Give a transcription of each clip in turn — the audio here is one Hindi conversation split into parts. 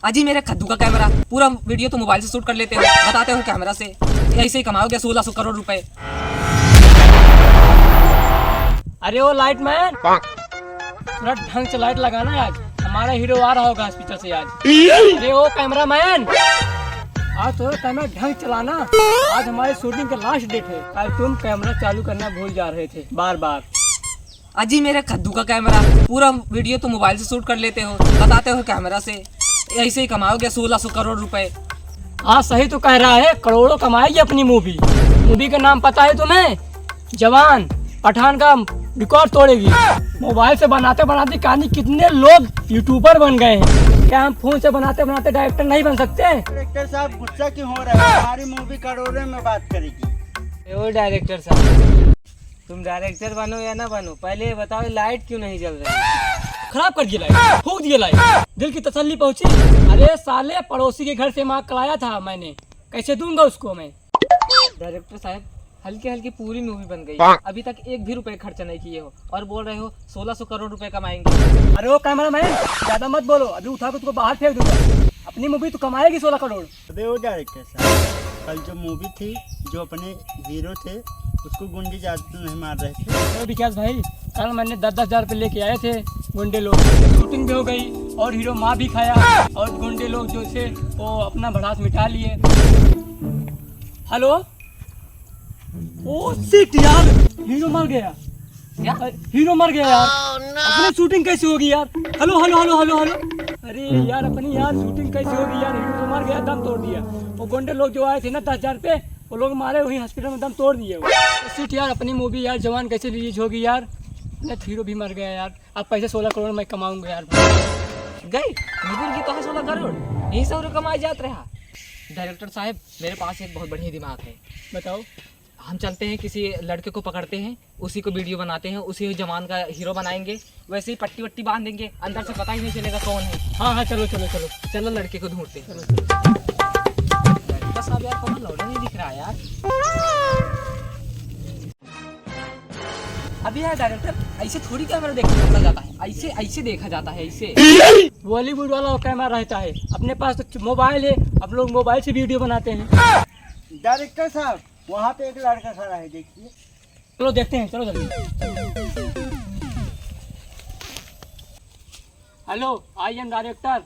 अजी मेरे कद्दू का कैमरा, पूरा वीडियो तो मोबाइल से शूट कर लेते हो, बताते हो कैमरा से, ऐसे ही कमाओगे 1600 करोड़ रुपए। अरे वो लाइट मैन, थोड़ा ढंग से लाइट लगाना आज, हमारा हीरो आ रहा होगा हॉस्पिटल से आज। अरे वो कैमरा मैन, आज थोड़ा कैमरा ढंग चलाना, आज हमारी शूटिंग का लास्ट डेट है। आज तुम कैमरा चालू करना भूल जा रहे थे बार बार। अजी मेरे कद्दू का कैमरा, पूरा वीडियो तो मोबाइल से शूट कर लेते हो, बताते हो कैमरा से, ऐसे ही कमाओगे 1600 करोड़ रुपए। हाँ सही तो कह रहा है, करोड़ों कमाएगी अपनी मूवी। मूवी का नाम पता है तुम्हें? जवान। पठान का रिकॉर्ड तोड़ेगी। मोबाइल से बनाते बनाते कहानी कितने लोग यूट्यूबर बन गए हैं। क्या हम फोन से बनाते बनाते डायरेक्टर नहीं बन सकते? डायरेक्टर साहब गुस्सा क्यों हो रहा है? हमारी मूवी करोड़ों में बात करेगी। ओ डायरेक्टर साहब, तुम डायरेक्टर बनो या ना बनो, पहले ये बताओ लाइट क्यों नहीं जल रही? खराब कर दिया लाइट, फूक दिया लाइट, दिल की तसल्ली पहुंची। अरे साले पड़ोसी के घर से माँ कराया था मैंने, कैसे दूंगा उसको मैं? डायरेक्टर साहब हल्की हल्की पूरी मूवी बन गई, अभी तक एक भी रुपए खर्चा नहीं किए हो और बोल रहे हो 1600 करोड़ रुपए कमाएंगे। अरे वो कैमरा मैन ज्यादा मत बोलो, अभी उठा के तुमको बाहर फेंक दूंगा। अपनी मूवी तो कमाएगी 16 करोड़। अबे वो डायरेक्टर साहब, कल जो मूवी थी, जो अपने हीरो थे उसको गुंडे ज्यादा नहीं मार रहे थे। तो विकास भाई, कल मैंने 10,000 रुपये लेके आए थे गुंडे लोग, शूटिंग भी हो गई और हीरो माँ भी खाया और गुंडे लोग जो थे वो अपना भड़ास मिटा लिए। हेलो, ओ शिट यार, हीरो मर गया। क्या? हीरो मर गया यार। अपनी शूटिंग कैसे होगी यार? Hello hello hello hello hello, अरे यार अपनी यार शूटिंग कैसे होगी यार? हीरो तो मर गया, दम तोड़ दिया। वो गुंडे लोग जो आए थे ना 10,000 पे, वो लोग मारे वहीं हॉस्पिटल में, दम तोड़ दिए। शिट यार, अपनी मूवी यार जवान कैसे रिलीज होगी यार? अपना हीरो भी मर गया यार। अब पैसे 16 करोड़ मैं कमाऊंगा यार। गई मूवी की तो 16 करोड़ यही सब कमाए जाते रहा। डायरेक्टर साहब मेरे पास एक बहुत बढ़िया दिमाग है, बताओ। हम चलते हैं किसी लड़के को पकड़ते हैं, उसी को वीडियो बनाते हैं, उसी जवान का हीरो बनाएंगे, वैसे ही पट्टी वट्टी बांध देंगे, अंदर से पता ही नहीं चलेगा कौन है। हाँ हाँ चलो चलो चलो चलो लड़के को ढूंढते हैं। चलो। डायरेक्टर साहब यार कौन लौटा नहीं दिख रहा है यार। अभी यार डायरेक्टर ऐसे थोड़ी कैमरा देखा जाता है, ऐसे ऐसे देखा जाता है, ऐसे। बॉलीवुड वाला कैमरा रहता है, अपने पास तो मोबाइल है, अब लोग मोबाइल से वीडियो बनाते हैं। डायरेक्टर साहब वहाँ पे एक लड़का खड़ा है, देखिए। चलो देखते हैं, चलो जल्दी। Hello, I am director.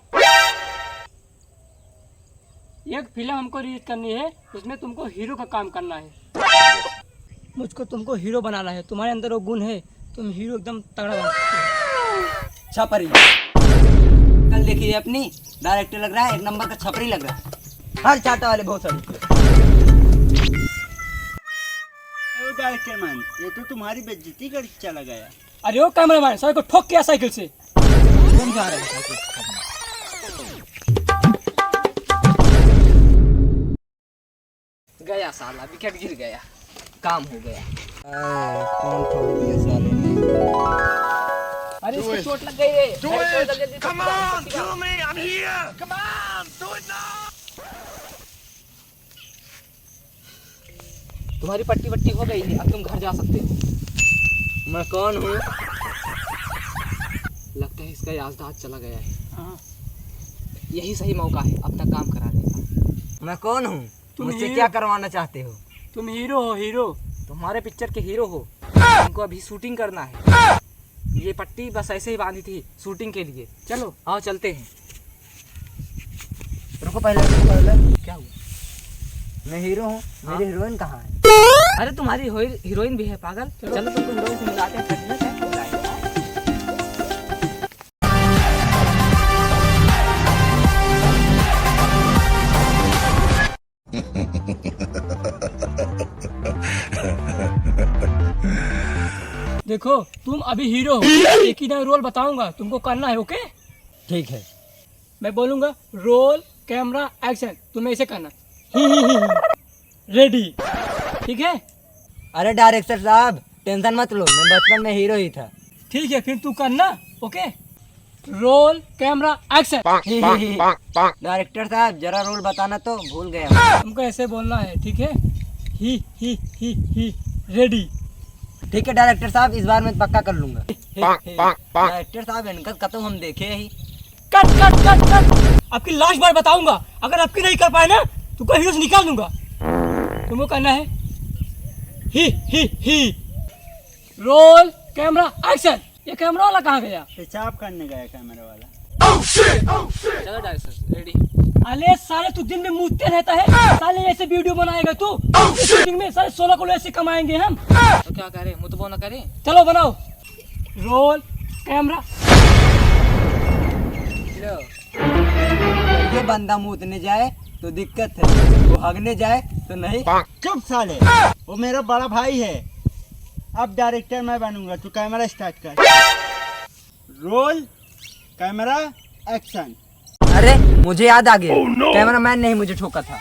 एक फिल्म हमको रिलीज करनी है, उसमें तुमको हीरो का काम करना है। मुझको तुमको हीरो बनाना है, तुम्हारे अंदर वो गुण है, तुम हीरो एकदम तगड़ा बन सकते हो। छपरी कल देखिए, अपनी डायरेक्टर लग रहा है, एक नंबर का छपरी लग रहा है, हर चाटा वाले बहुत सारे। डायरेक्टर मैन, ये तो तुम्हारी बेइज्जती कर चला गया। अरे वो कैमरामैन, साइकिल को ठोक किया साइकिल से। कौन जा रहे हैं? गया साला, विकेट गिर गया, काम हो गया। कौन ठोक दिया साले ने? अरे इसको चोट लग गई है। तुम्हारी पट्टी वट्टी हो गई है, अब तुम घर जा सकते हो। मैं कौन हूँ? लगता है इसका याददाश्त चला गया है। हाँ। यही सही मौका है अपना काम कराने का। मैं कौन हूँ? तुम मुझसे हीरो। क्या करवाना चाहते हो? तुम हीरो हो, हीरो। तुम्हारे पिक्चर के हीरो हो, तुमको अभी शूटिंग करना है। ये पट्टी बस ऐसे ही बांधी थी शूटिंग के लिए। चलो आओ चलते हैं। रुको पहले। क्या हुआ? मैं हीरो हूँ, हाँ? मेरी हीरोइन कहाँ है? अरे तुम्हारी हीरोइन भी है पागल। चलो तुमको हीरोइन से मिलाते हैं, फिर सेट हो जाएगा। देखो तुम अभी हीरो हो, एक ही नया रोल बताऊंगा, तुमको करना है, ओके? ठीक है। मैं बोलूंगा रोल कैमरा एक्शन, तुम्हें ऐसे करना। रेडी, ठीक है? अरे डायरेक्टर साहब टेंशन मत लो, मैं बचपन में हीरो ही था। ठीक है, फिर तू करना, okay? Role camera action. Director साहब जरा रोल बताना तो भूल गया। तुमको ऐसे बोलना है, ठीक है? ही रेडी। ठीक है डायरेक्टर साहब, इस बार मैं पक्का कर लूंगा। डायरेक्टर साहब इनका कतम हम देखे ही। Cut cut cut cut. आपकी लास्ट बार बताऊंगा, अगर आपकी नहीं कर पाए ना तो कोई हीरो से निकाल दूंगा। तुमको कहना है ही। Roll camera action. ये कैमरा वाला कहाँ गया? पेशाब करने गया कैमरा वाला। चलो डायरेक्टर रेडी। अरे साले तू दिन में मुँहते रहता है, साले ऐसे वीडियो बनाएगा तू। शूटिंग में साले 16 करोड़ ऐसे कमाएंगे हम। तो क्या करें, मुँह तो ना करें। चलो बनाओ। Roll camera. लो। ये बंदा मूतने जाए तो दिक्कत है, वो हगने जाए तो नहीं। चुप साले, वो मेरा बड़ा भाई है। अब डायरेक्टर मैं बनूंगा, तू कैमरा स्टार्ट कर। Role camera action. अरे मुझे याद आ गया, कैमरामैन ने ही मुझे ठोका था।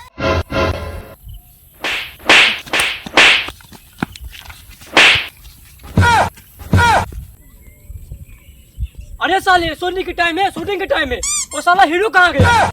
अरे साले सोनी की टाइम है, शूटिंग के टाइम है। वो साला हीरो कहाँ गया?